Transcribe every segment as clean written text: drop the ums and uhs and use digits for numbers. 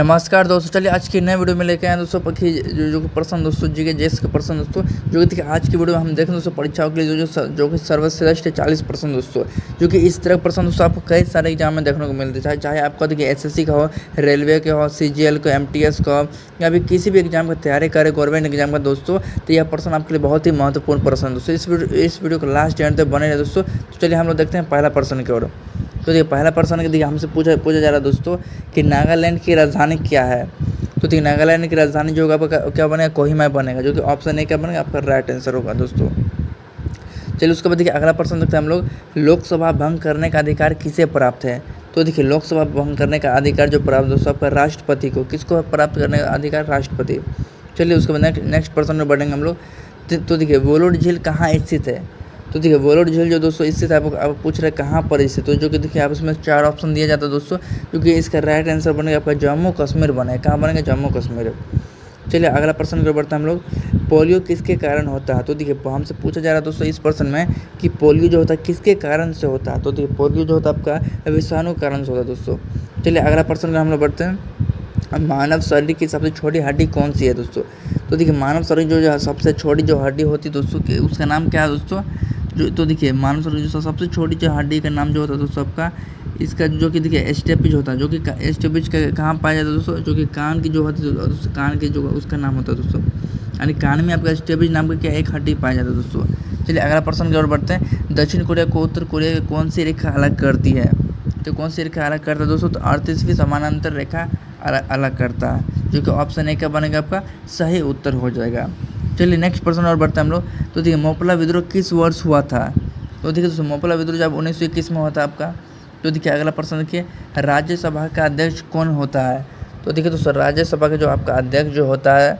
नमस्कार दोस्तों, चलिए आज की नए वीडियो में लेके आए दोस्तों पक्षी जो प्रश्न दोस्तों जी के जेस के प्रश्न दोस्तों जो कि देखिए आज की वीडियो में हम देखें दोस्तों परीक्षाओं के लिए जो कि सर्वश्रेष्ठ 40% दोस्तों जो कि इस तरह के प्रश्न दोस्तों आपको कई सारे एग्जाम में देखने को मिलते हैं, चाहे आपका देखिए एसएससी का हो, रेलवे के हो, सीजीएल का, एमटीएस का या फिर किसी भी एग्जाम की तैयारी करे गवर्नमेंट एग्जाम का दोस्तों, तो यह प्रश्न आपके लिए बहुत ही महत्वपूर्ण प्रश्न है दोस्तों। इस वीडियो को लास्ट एंड तक बने रहे दोस्तों। तो चलिए हम लोग देखते हैं पहला प्रश्न की ओर। तो देखिए पहला प्रश्न देखिए हमसे पूछा जा रहा है दोस्तों कि नागालैंड की राजधानी क्या है। तो देखिए नागालैंड की राजधानी जो होगा क्या बनेगा, कोहिमा बनेगा, जो कि ऑप्शन ए क्या बनेगा आपका राइट आंसर होगा दोस्तों। चलिए उसके बाद देखिए अगला प्रश्न देखते हैं हम लोग, लोकसभा भंग करने का अधिकार किसे प्राप्त है। तो देखिए लोकसभा भंग करने का अधिकार जो प्राप्त दोस्तों आपका राष्ट्रपति को, किसको प्राप्त करने का अधिकार, राष्ट्रपति। चलिए उसके बाद नेक्स्ट प्रश्न में बढ़ेंगे हम लोग। तो देखिए वोलोर झील कहाँ स्थित है। तो देखिए वोलोर झील जो दोस्तों स्थित है, आप पूछ रहे कहाँ पर स्थित, तो जो कि देखिए आप इसमें 4 ऑप्शन दिया जाता है दोस्तों, क्योंकि इसका राइट आंसर बनेगा आपका जम्मू कश्मीर बनेगा। कहाँ बनेगा, जम्मू कश्मीर। चलिए अगला प्रश्न की बढ़ते हैं हम लोग, पोलियो किसके कारण होता है। तो देखिए हमसे पूछा जा रहा है दोस्तों इस प्रश्न में कि पोलियो जो होता है किसके कारण से होता है। तो देखिए पोलियो जो होता है आपका विषाणु कारण से होता है दोस्तों। चलिए अगला प्रश्न हम लोग बढ़ते हैं, मानव शरीर की सबसे छोटी हड्डी कौन सी है दोस्तों। तो देखिए मानव शरीर जो सबसे छोटी जो हड्डी होती है दोस्तों, उसका नाम क्या है दोस्तों। तो देखिए मानव शरीर जो सबसे छोटी जो हड्डी का नाम जो होता है दोस्तों आपका, इसका जो कि देखिए स्टेपिज होता है, जो कि स्टेपिज कहाँ पाया जाता है दोस्तों, जो कि कान की जो होती है, कान की जो उसका नाम होता है दोस्तों, यानी कान में आपका स्टेपिज नाम का क्या एक हड्डी पाया जाता है दोस्तों। चलिए अगला प्रश्न की ओर बढ़ते हैं, दक्षिण कोरिया को उत्तर कोरिया की कौन सी रेखा अलग करती है। तो कौन सी रेखा अलग करता है दोस्तों, तो 38वीं समानांतर रेखा अलग करता है, जो कि ऑप्शन ए का बनेगा आपका सही उत्तर हो जाएगा। चलिए नेक्स्ट प्रश्न और बढ़ते हैं हम लोग। तो देखिए मोपला विद्रोह किस वर्ष हुआ था। तो देखिए दोस्तों मोपला विद्रोह जब 1921 में होता है आपका। तो देखिए अगला प्रश्न देखिए, राज्यसभा का अध्यक्ष कौन होता है। तो देखिए दोस्तों राज्यसभा का जो आपका अध्यक्ष जो होता है,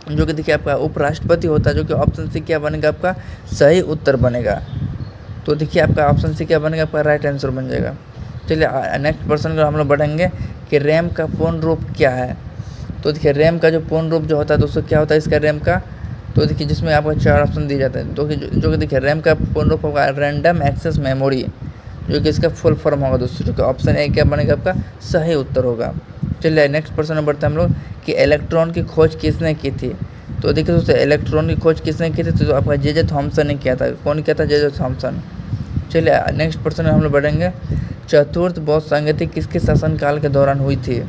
जो कि देखिए आपका उपराष्ट्रपति होता है, जो कि ऑप्शन सी क्या बनेगा आपका सही उत्तर बनेगा। तो देखिए आपका ऑप्शन सी क्या बनेगा आपका राइट आंसर बन जाएगा। चलिए नेक्स्ट प्रश्न को हम लोग बढ़ेंगे कि रैम का पूर्ण रूप क्या है। तो देखिए रैम का जो पूर्ण रूप जो होता है दोस्तों क्या होता है इसका रैम का। तो देखिए जिसमें आपको 4 ऑप्शन दिए जाते हैं, तो जो कि देखिए रैम का पूर्ण रूप होगा रैंडम एक्सेस मेमोरी, जो कि इसका फुल फॉर्म होगा दोस्तों, जो कि ऑप्शन ए क्या बनेगा आपका सही उत्तर होगा। चलिए नेक्स्ट प्रश्न में बढ़ते हैं हम लोग कि इलेक्ट्रॉन की खोज किसने की थी। तो देखिए दोस्तों इलेक्ट्रॉन की खोज किसने की थी, तो आपका जे थॉमसन ने किया था। कौन किया था, जे थॉमसन। चलिए नेक्स्ट प्रश्न में हम लोग बढ़ेंगे, चतुर्थ बौद्ध संगति किसके शासनकाल के दौरान हुई थी।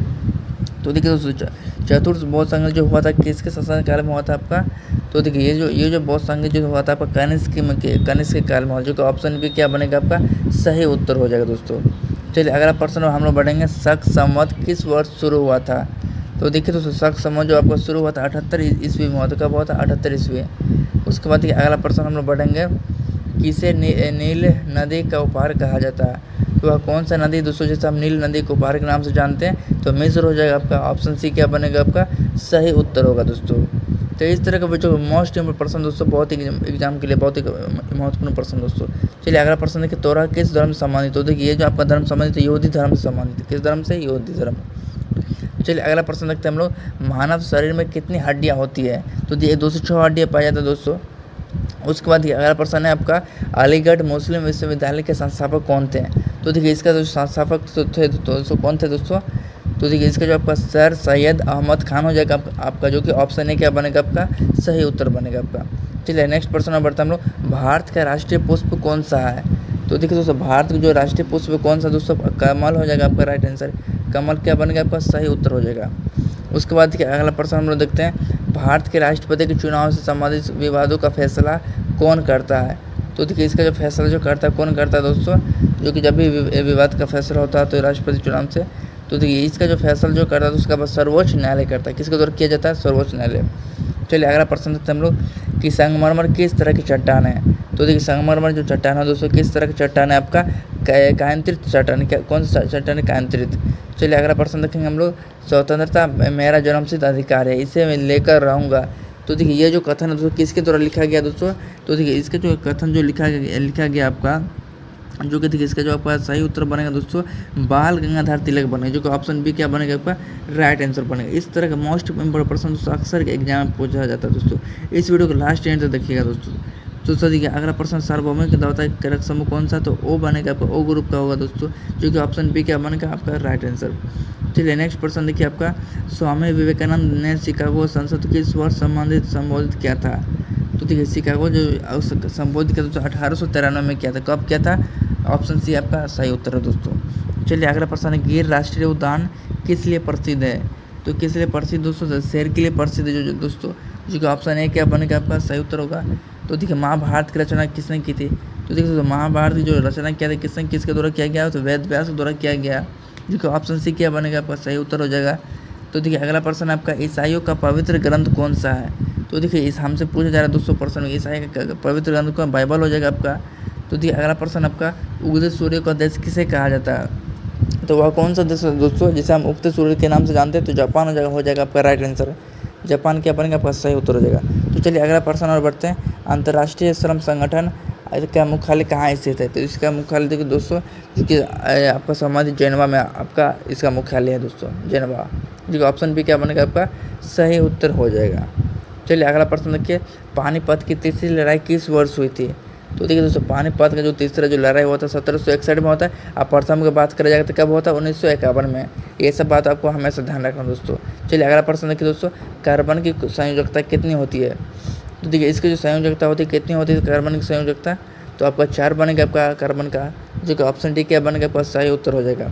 तो देखिए दोस्तों चतुर्थ बौद्ध संघ जो हुआ था किसके शासनकाल में हुआ था आपका। तो देखिए ये जो बौद्ध संघ जो हुआ था आपका कनिष्क के काल में हुआ, जो कि ऑप्शन बी क्या बनेगा आपका सही उत्तर हो जाएगा दोस्तों। चलिए अगला प्रश्न हम लोग बढ़ेंगे, शक संवत किस वर्ष शुरू हुआ था। तो देखिए दोस्तों शक संवत जो आपका शुरू हुआ था 78 ईस्वी में हुआ था। कब हुआ था, 78 ईस्वी। उसके बाद देखिए अगला प्रश्न हम लोग बढ़ेंगे, किसे नील नदी का उपहार कहा जाता है। तो वह कौन सा नदी दोस्तों, जैसे हम नील नदी को उपहार के नाम से जानते हैं, तो मिस्र हो जाएगा आपका। ऑप्शन सी क्या बनेगा आपका सही उत्तर होगा दोस्तों। तो इस तरह का जो मोस्ट इम्पोर्टेंट प्रश्न दोस्तों, बहुत ही एग्जाम के लिए बहुत ही महत्वपूर्ण प्रश्न दोस्तों। चलिए अगला प्रश्न देखिए, तोरा किस धर्म से संबंधित। तो देखिए ये जो आपका धर्म संबंधित है यहूदी धर्म से संबंधित है। किस धर्म से, यहूदी धर्म। चलिए अगला प्रश्न देखते हैं हम लोग, मानव शरीर में कितनी हड्डियाँ होती है। तो ये 206 हड्डियाँ पाई जाती है दोस्तों। उसके बाद अगला प्रश्न है आपका, अलीगढ़ मुस्लिम विश्वविद्यालय के संस्थापक कौन थे। तो देखिए इसका जो संस्थापक थे दोस्तों कौन थे दोस्तों। तो देखिए इसका जो आपका सर सैयद अहमद खान हो जाएगा आपका, जो कि ऑप्शन है क्या बनेगा आपका सही उत्तर बनेगा आपका। चलिए नेक्स्ट प्रश्न में बढ़ते हैं हम लोग, भारत का राष्ट्रीय पुष्प कौन सा है। तो देखिए दोस्तों भारत का जो राष्ट्रीय पुष्प कौन सा दोस्तों, कमल हो जाएगा आपका राइट आंसर। कमल क्या बनेगा आपका सही उत्तर हो जाएगा। उसके बाद देखिए अगला प्रश्न हम लोग देखते हैं, भारत के राष्ट्रपति के चुनाव से संबंधित विवादों का फैसला कौन करता है। तो देखिए इसका जो फैसला जो करता है कौन करता है दोस्तों, जो कि जब भी विवाद का फैसला होता है तो राष्ट्रपति चुनाव से, तो देखिए इसका जो फैसला जो करता है तो उसका बस सर्वोच्च न्यायालय करता है। किसके द्वारा किया जाता है, सर्वोच्च न्यायालय। चलिए अगला प्रश्न देखते हैं हम लोग कि संगमरमर किस तरह की चट्टान है। तो देखिए संगमरमर जो चट्टान है दोस्तों किस तरह की चट्टान है आपका, कायांतरित चट्टान। कौन सा चट्टान है, कायांतरित। चलिए अगला प्रश्न देखेंगे हम लोग, स्वतंत्रता मेरा जन्मसिद्ध अधिकार है, इसे मैं लेकर रहूँगा। तो देखिए ये जो कथन है दोस्तों किसके द्वारा लिखा गया दोस्तों। तो देखिए इसका जो कथन जो लिखा गया आपका, जो कि देखिए इसका जो आपका सही उत्तर बनेगा दोस्तों बाल गंगाधर तिलक बनेगा, जो कि ऑप्शन बी क्या बनेगा आपका राइट आंसर बनेगा। इस तरह का मोस्ट इम्पोर्टेंट प्रश्न दोस्तों अक्सर एग्जाम में पूछा जाता है दोस्तों। इस वीडियो को लास्ट एंड तक देखिएगा दोस्तों। दोस्तों देखिए अगला प्रश्न सार्वभौमिक दावता कारक समूह कौन सा, तो ओ बनेगा आपका, ओ ग्रुप का होगा दोस्तों, जो कि ऑप्शन बी क्या बनेगा आपका राइट आंसर। चलिए नेक्स्ट प्रश्न देखिए आपका, स्वामी विवेकानंद ने शिकागो संसद किस वर्ष संबोधित किया था। तो देखिए शिकागो जो संबोधित किया था 1893 में किया था। कब किया था, ऑप्शन सी आपका सही उत्तर है दोस्तों। चलिए अगला प्रश्न है, गिर राष्ट्रीय उद्यान किस लिए प्रसिद्ध है। तो किस लिए प्रसिद्ध दोस्तों, शेर के लिए प्रसिद्ध है जो दोस्तों, जो कि ऑप्शन ए क्या बनेगा आपका सही उत्तर होगा। तो देखिए महाभारत की रचना किसने की थी। तो देखिए महाभारत की जो रचना किया था किसने, किसके द्वारा किया गया, तो वेद व्यास के द्वारा किया गया, जो कि ऑप्शन सी क्या बनेगा आपका सही उत्तर हो जाएगा। तो देखिए अगला प्रश्न आपका, ईसाइयों का पवित्र ग्रंथ कौन सा है। तो देखिए इस हमसे पूछा जा रहा है दोस्तों प्रश्न, ईसाई का पवित्र ग्रंथ का बाइबल हो जाएगा आपका। तो देखिए अगला प्रश्न आपका, उगते सूर्य का देश किसे कहा जाता है। तो वह कौन सा देश है दोस्तों जिसे हम उगते सूर्य के नाम से जानते हैं, तो जापान हो जाएगा आपका राइट आंसर। जापान क्या बनेगा आपका सही उत्तर हो जाएगा। तो चलिए अगला प्रश्न और बढ़ते हैं, अंतर्राष्ट्रीय श्रम संगठन का मुख्यालय कहाँ स्थित है। तो इसका मुख्यालय देखिए दोस्तों, जो कि आपका समाधि जेनेवा में आपका इसका मुख्यालय है दोस्तों, जेनेवा, जो कि ऑप्शन बी क्या बनेगा आपका सही उत्तर हो जाएगा। चलिए अगला प्रश्न देखिए, पानीपत की तीसरी लड़ाई किस वर्ष हुई थी। तो देखिए दोस्तों पानीपत का जो तीसरा जो लड़ाई हुआ था 1761 में होता है, और प्रथम की बात करा जाएगा तो कब होता है 1951 में। ये सब बात आपको हमेशा ध्यान रखना दोस्तों। चलिए अगला प्रश्न देखिए दोस्तों, कार्बन की संयोजकता कितनी होती है। तो देखिए इसकी जो संयोजकता होती है कितनी होती है कार्बन की संयोजकता, तो आपका 4 बनेगा आपका कार्बन का, जो कि ऑप्शन डी क्या बनेगा आपका सही उत्तर हो जाएगा।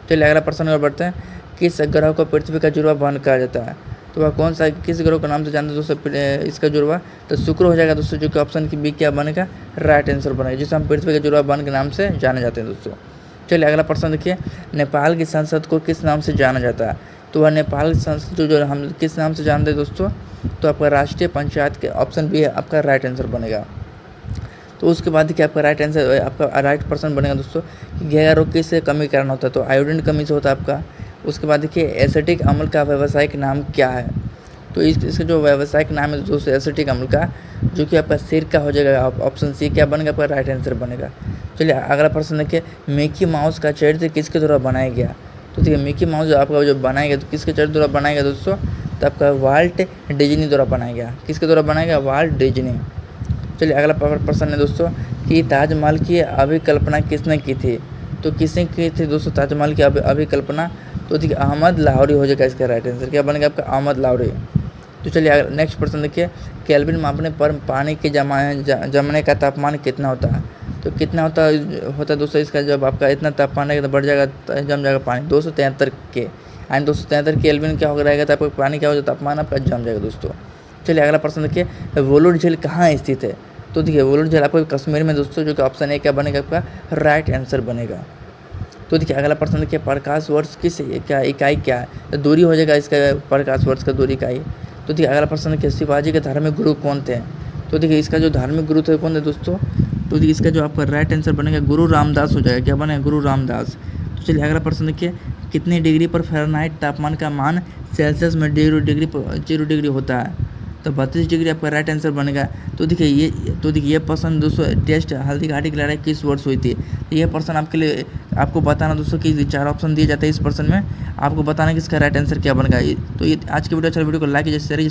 चलिए अगला प्रश्न और बढ़ते हैं, किस ग्रह को पृथ्वी का जुड़वा बहन कहा जाता है। तो वह कौन सा किस ग्रह के नाम से जानते हैं दोस्तों इसका जुड़वा, तो शुक्र हो जाएगा दोस्तों, जो कि ऑप्शन की बी क्या बनेगा राइट आंसर बनेगा, जिसे हम पृथ्वी के जुड़वा बहन के नाम से जाने जाते हैं दोस्तों। चलिए अगला प्रश्न देखिए, नेपाल की संसद को किस नाम से जाना जाता है। तो वह नेपाल की संसद जो हम किस नाम से जानते हैं दोस्तों, तो आपका राष्ट्रीय पंचायत के ऑप्शन बी है आपका राइट आंसर बनेगा। तो उसके बाद देखिए आपका राइट आंसर आपका राइट प्रश्न बनेगा दोस्तों, घेरा रोग किससे कमी कारण होता है। तो आयोडीन कमी से होता है आपका। उसके बाद देखिए एसिटिक अम्ल का व्यावसायिक नाम क्या है। तो इसका जो व्यावसायिक नाम है दोस्तों एसिटिक अम्ल का, जो कि आपका सिरका हो जाएगा, ऑप्शन सी क्या बनेगा आपका राइट आंसर बनेगा। चलिए अगला प्रश्न देखिए, मिकी माउस का चरित्र किसके द्वारा बनाया गया। तो देखिए मिकी माउस आपका जो बनाया गया, तो किसके चरित्र द्वारा बनाया गया दोस्तों, तो आपका वाल्ट डिज्नी द्वारा बनाया गया। किसके द्वारा बनाया गया, वाल्ट डिज्नी। चलिए अगला प्रश्न है दोस्तों, कि ताजमहल की अभिकल्पना किसने की थी। तो किसने की थी दोस्तों ताजमहल की अभिकल्पना, तो देखिए अहमद लाहौरी हो जाएगा इसका राइट आंसर, क्या बनेगा आपका अहमद लाहौरी। तो चलिए नेक्स्ट प्रश्न देखिए, केल्विन मापने पर पानी के जमने का तापमान कितना होता है। तो कितना होता है दोस्तों इसका, जब आपका इतना तापमान है तो बढ़ जाएगा, जम जाएगा पानी 273 के, यानी 273 केल्विन क्या हो रहेगा, तो आपका पानी क्या हो जाएगा, तापमान आपका जम जाएगा दोस्तों। चलिए अगला प्रश्न देखिए, वोलूर झील कहाँ स्थित है। तो देखिए वोलूर झील आपको कश्मीर में दोस्तों, जो कि ऑप्शन ए क्या बनेगा आपका राइट आंसर बनेगा। तो देखिए अगला प्रश्न देखिए, प्रकाश वर्ष किस क्या इकाई क्या है, तो दूरी हो जाएगा इसका प्रकाश वर्ष का दूरी इकाई। तो देखिए अगला प्रश्न देखिए, शिवाजी के धार्मिक गुरु कौन थे। तो देखिए इसका जो धार्मिक गुरु थे कौन थे दोस्तों, तो देखिए इसका जो आपका राइट आंसर बनेगा गुरु रामदास हो जाएगा, क्या बनेगा गुरु रामदास। तो चलिए अगला प्रश्न देखिए, कितने डिग्री पर फ़ारेनहाइट तापमान का मान सेल्सियस में 0 डिग्री होता है। तो 32 डिग्री आपका राइट आंसर बनेगा। तो देखिए ये प्रश्न दोस्तों टेस्ट हल्दी घाटी की लड़ाई किस वर्ष हुई थी। तो ये प्रश्न आपके लिए आपको बताना दोस्तों कि 4 ऑप्शन दिए जाते हैं इस प्रश्न में, आपको बताना कि इसका राइट आंसर क्या बनेगा। तो ये आज की वीडियो को लाइक कीजिए, शेयर कीजिए।